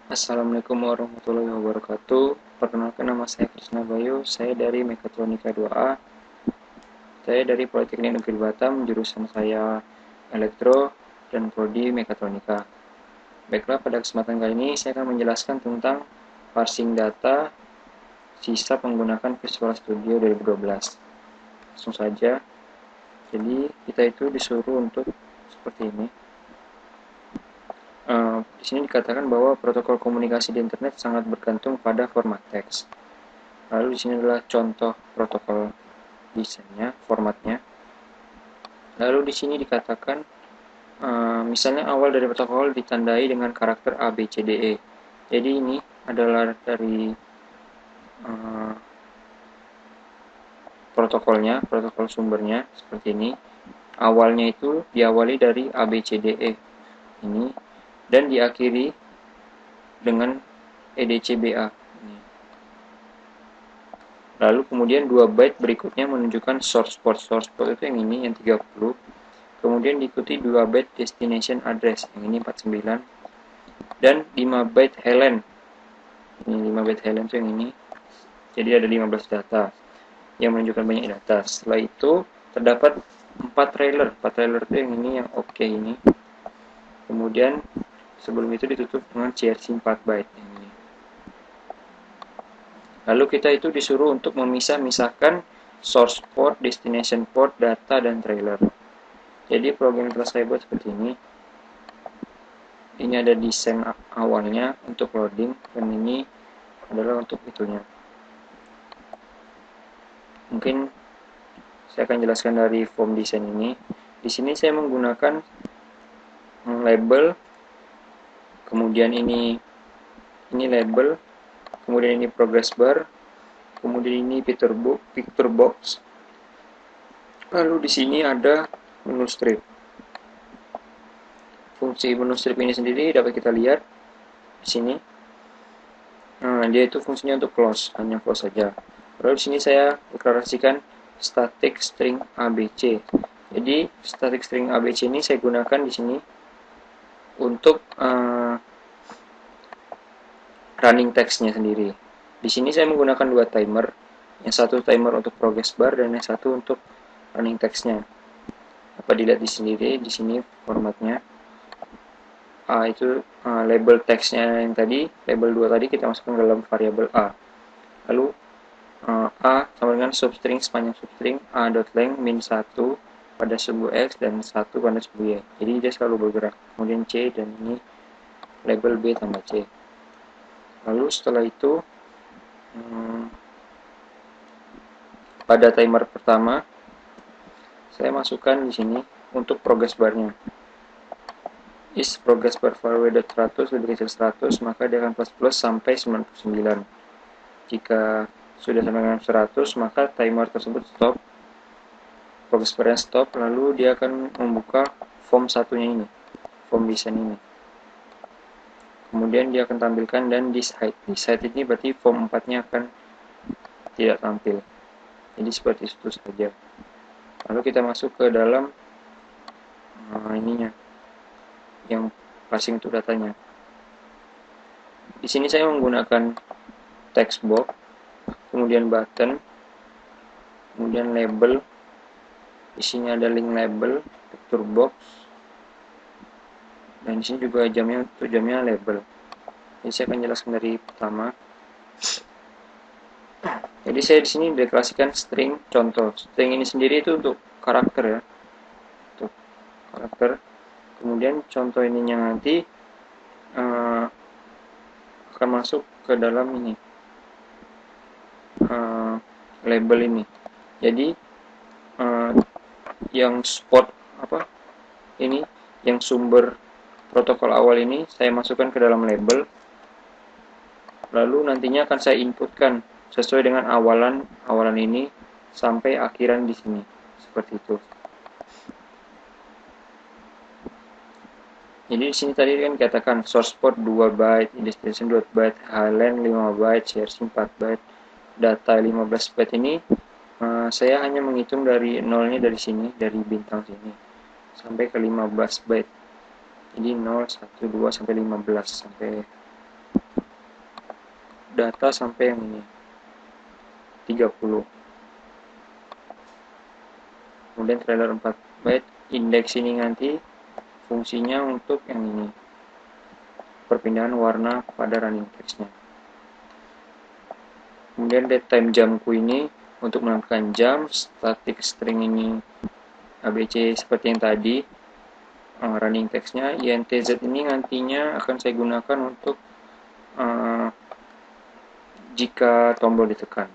Assalamualaikum warahmatullahi wabarakatuh. Perkenalkan, nama saya Krisna Bayu. Saya dari Mekatronika 2A. Saya dari Politeknik Negeri Batam, jurusan saya Elektro dan Prodi Mekatronika. Baiklah, pada kesempatan kali ini saya akan menjelaskan tentang parsing data sisa menggunakan Visual Studio 2012. Langsung saja. Jadi kita itu disuruh untuk seperti ini. Di sini dikatakan bahwa protokol komunikasi di internet sangat bergantung pada format teks. Lalu di sini adalah contoh protokol desainnya, formatnya. Lalu di sini dikatakan misalnya awal dari protokol ditandai dengan karakter A, B, C, D, E. Jadi ini adalah dari protokolnya, protokol sumbernya seperti ini. Awalnya itu diawali dari A, B, C, D, E ini dan diakhiri dengan E, D, C, B, A. Lalu kemudian 2 byte berikutnya menunjukkan source port. Source port itu yang ini, yang 30. Kemudian diikuti 2 byte destination address, yang ini 49. Dan 5 byte Helen. Ini 5 byte Helen itu yang ini. Jadi ada 15 data yang menunjukkan banyak data. Setelah itu terdapat 4 trailer. 4 trailer itu yang ini, yang oke ini. Kemudian sebelum itu ditutup dengan CRC 4 byte yang ini. Lalu kita itu disuruh untuk memisah-misahkan source port, destination port, data, dan trailer. Jadi program yang telah saya buat seperti ini. Ini ada desain awalnya untuk loading, dan ini adalah untuk itunya. Mungkin saya akan jelaskan dari form desain ini. Di sini saya menggunakan label, kemudian ini label, kemudian ini progress bar, kemudian ini picture box. Lalu di sini ada menu strip. Fungsi menu strip ini sendiri dapat kita lihat di sini. Nah, dia itu fungsinya untuk close, hanya close saja. Lalu di sini saya deklarasikan static string ABC. Jadi static string ABC ini saya gunakan di sini untuk running text-nya sendiri. Di sini saya menggunakan 2 timer, yang satu timer untuk progress bar dan yang satu untuk running text-nya. Dapat dilihat di sini formatnya. Itu label text-nya yang tadi, label 2 tadi kita masukkan ke dalam variabel A. Lalu A sama dengan substring sepanjang substring a.length min 1 pada subu X dan 1 pada subu Y. Jadi dia selalu bergerak. Kemudian C dan ini label B tambah C. Lalu setelah itu pada timer pertama saya masukkan di sini untuk progress barnya. Is progress bar value.100 lebih kecil 100, maka dia akan plus sampai 99. Jika sudah sampai dengan 100, maka timer tersebut stop, progress barnya stop, lalu dia akan membuka form satunya ini, form design ini. Kemudian dia akan tampilkan dan di side ini berarti form 4-nya akan tidak tampil. Jadi seperti itu saja. Lalu kita masuk ke dalam ininya, yang parsing untuk datanya. Di sini saya menggunakan text box, kemudian button, kemudian label. Di sini ada link label, picture box, dan di sini juga jamnya label. Jadi saya akan jelaskan dari pertama. Jadi saya di sini deklarasikan string contoh. String ini sendiri itu untuk karakter ya, untuk karakter. Kemudian contoh ininya nanti akan masuk ke dalam ini label ini. Jadi yang spot ini, yang sumber protokol awal ini saya masukkan ke dalam label. Lalu nantinya akan saya inputkan sesuai dengan awalan ini sampai akhiran di sini, seperti itu. Jadi di sini tadi kan dikatakan source port 2 byte, destination 2 byte, Helen 5 byte, CRC 4 byte, data 15 byte ini saya hanya menghitung dari nolnya dari sini, dari bintang sini sampai ke 15 byte. Jadi 0, 1, 2 sampai 15 sampai data sampai yang ini 30. Kemudian trailer 4 byte, indeks ini nanti fungsinya untuk yang ini, perpindahan warna pada running text-nya. Kemudian datetime jamku ini untuk menampilkan jam, static string ini ABC seperti yang tadi, running text-nya. INTZ ini nantinya akan saya gunakan untuk jika tombol ditekan.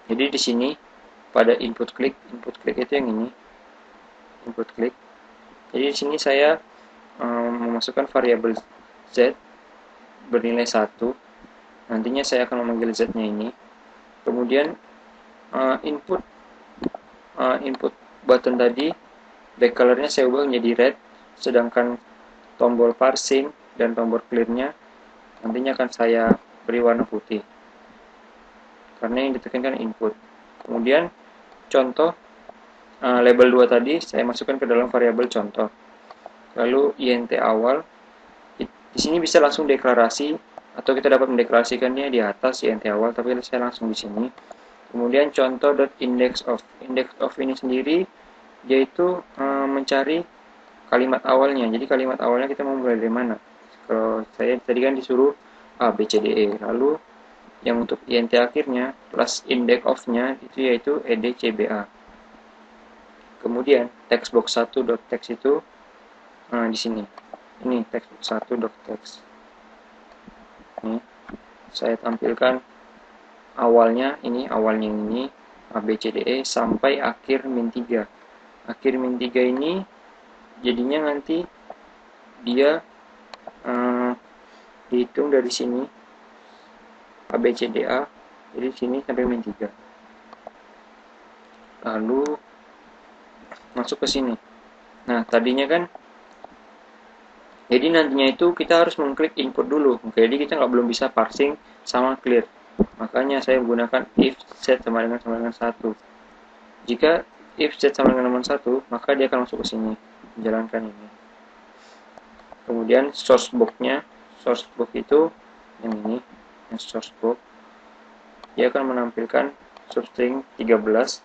Jadi di sini pada input klik itu yang ini, input klik. Jadi di sini saya memasukkan variabel z bernilai 1. Nantinya saya akan memanggil z-nya ini. Kemudian input button tadi back color-nya saya ubah menjadi red, sedangkan tombol parsing dan tombol clear-nya nantinya akan saya beri warna putih karena yang ditekankan input. Kemudian contoh label 2 tadi saya masukkan ke dalam variabel contoh. Lalu int awal di sini bisa langsung deklarasi atau kita dapat mendeklarasikannya di atas int awal, tapi saya langsung di sini. Kemudian contoh.indexOf. IndexOf ini sendiri yaitu mencari kalimat awalnya. Jadi kalimat awalnya kita mau mulai dari mana? Kalau saya tadi kan disuruh A, B, C, D, E. Lalu yang untuk int akhirnya plus index of-nya itu yaitu ed, c, b, a. Kemudian textbox 1.text itu di sini. Ini textbox 1.text. Ini saya tampilkan awalnya ini A, B, C, D, E sampai akhir min 3. Akhir min 3 ini jadinya nanti dia dihitung dari sini A, B, C, D, A, jadi sini sampai min 3. Lalu masuk ke sini. Nah, tadinya kan jadi nantinya itu kita harus mengklik input dulu. Jadi kita belum bisa parsing sama clear. Makanya saya menggunakan if z sama dengan 1. Jika if z sama dengan 1, maka dia akan masuk ke sini, menjalankan ini. Kemudian source box itu yang ini, yang source box. Dia akan menampilkan substring 13.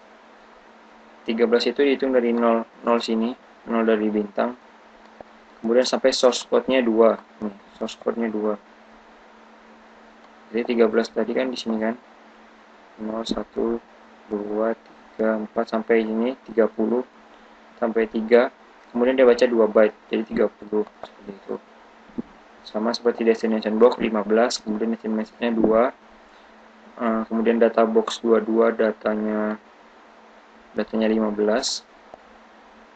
13 itu dihitung dari 0 sini, 0 dari bintang. Kemudian sampai source code-nya 2. Nih, source code-nya 2. Jadi 13 tadi kan di sini kan. 0, 1, 2, 3, 4 sampai ini 30 sampai 3. Kemudian dia baca 2 byte, jadi 30 seperti itu. Sama seperti destination box 15, kemudian destination-nya 2. Kemudian data box 22 datanya 15.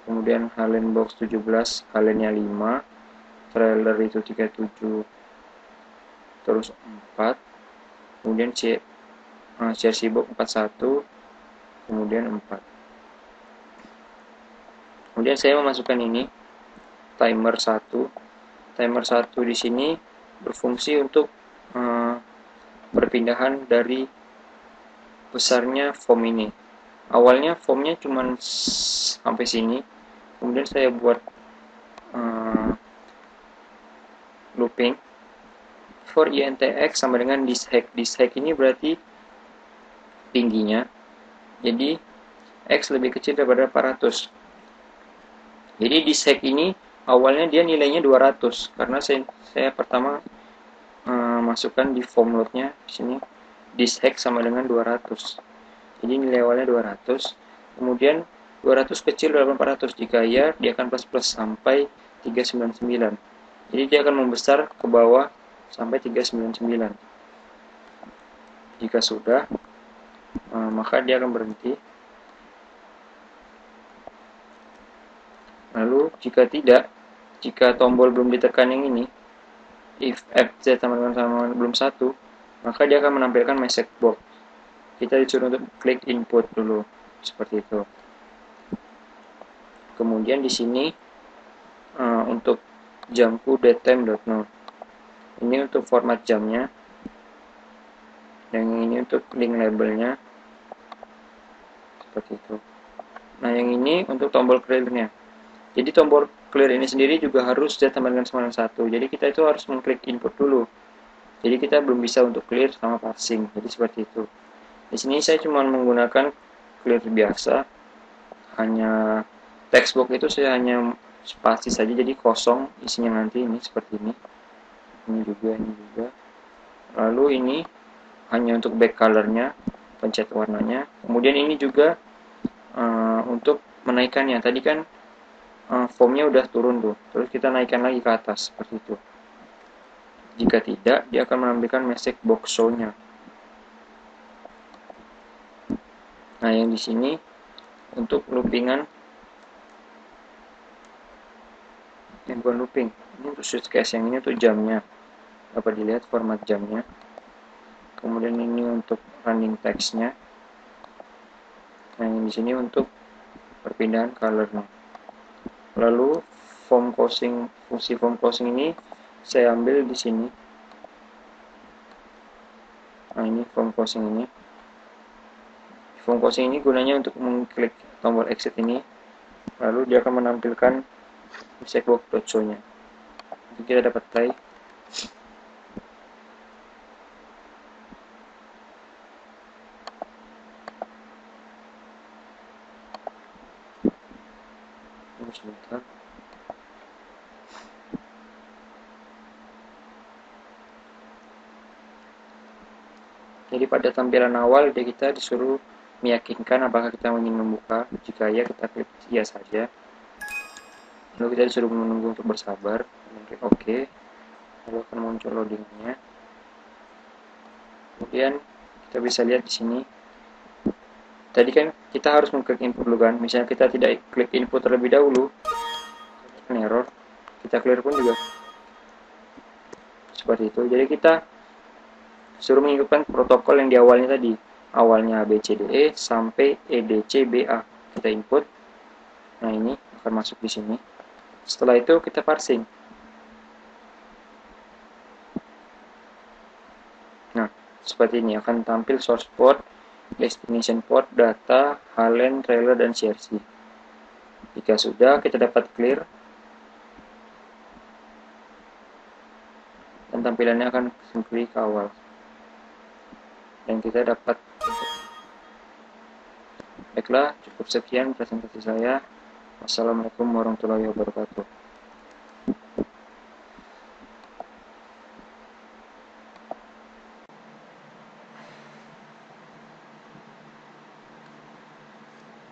Kemudian halen box 17, halennya 5, trailer itu 37, terus 4, kemudian CRC box 41, kemudian 4. Kemudian saya memasukkan ini timer 1. Timer 1 di sini berfungsi untuk perpindahan dari besarnya form ini. Awalnya formnya cuma sampai sini, kemudian saya buat looping for intx sama dengan dishack. Dishack ini berarti tingginya, jadi x lebih kecil daripada 400. Jadi dishack ini awalnya dia nilainya 200 karena saya pertama masukkan di form load-nya di sini dishack sama dengan 200. Jadi nilai awalnya 200, kemudian 200 kecil dari 400, jika ya dia akan plus sampai 399. Jadi dia akan membesar ke bawah sampai 399. Jika sudah, maka dia akan berhenti. Lalu jika tidak, jika tombol belum ditekan yang ini, if fz sama dengan belum 1, maka dia akan menampilkan message box. Kita disuruh untuk klik input dulu, seperti itu. Kemudian di sini untuk jamku datetime.no. Ini untuk format jamnya. Yang ini untuk link labelnya, seperti itu. Nah, yang ini untuk tombol clear-nya. Jadi tombol clear ini sendiri juga harus z sama dengan 1. Jadi kita itu harus mengklik input dulu. Jadi kita belum bisa untuk clear sama parsing. Jadi seperti itu. Di sini saya cuma menggunakan clear biasa, hanya text box itu saya hanya spasi saja, jadi kosong isinya nanti ini seperti ini. Ini juga. Lalu ini hanya untuk back colornya, pencet warnanya. Kemudian ini juga untuk menaikkannya. Tadi kan formnya udah turun tuh, terus kita naikkan lagi ke atas seperti itu. Jika tidak, dia akan menampilkan message box show-nya. Nah, yang di sini untuk loopingan, yang bukan looping, ini untuk switch case, yang ini untuk jamnya, dapat dilihat format jamnya. Kemudian ini untuk running text-nya. Nah, yang di sini untuk perpindahan color-nya. Lalu fungsi form closing ini saya ambil di sini. Nah, ini form closing ini. Form closing ini gunanya untuk mengklik tombol exit ini, lalu dia akan menampilkan messagebox.show-nya. Jadi kita dapat play. Tunggu sebentar. Jadi pada tampilan awal kita disuruh meyakinkan apakah kita ingin membuka. Jika ya, kita klik iya saja. Lalu kita disuruh menunggu untuk bersabar, klik OK. Lalu akan muncul loadingnya. Kemudian kita bisa lihat di sini. Tadi kan kita harus mengklik input dulu kan. Misalnya kita tidak klik input terlebih dahulu, error. Kita clear pun juga seperti itu. Jadi kita suruh mengikutkan protokol yang di awalnya tadi, awalnya ABCDE sampai EDCBA. Kita input. Nah, ini akan masuk di sini. Setelah itu kita parsing. Nah, seperti ini akan tampil source port, destination port, data, halen, trailer, dan CRC. Jika sudah, kita dapat clear dan tampilannya akan kembali ke awal. Dan kita dapat. Baiklah, cukup sekian presentasi saya. Wassalamualaikum warahmatullahi wabarakatuh.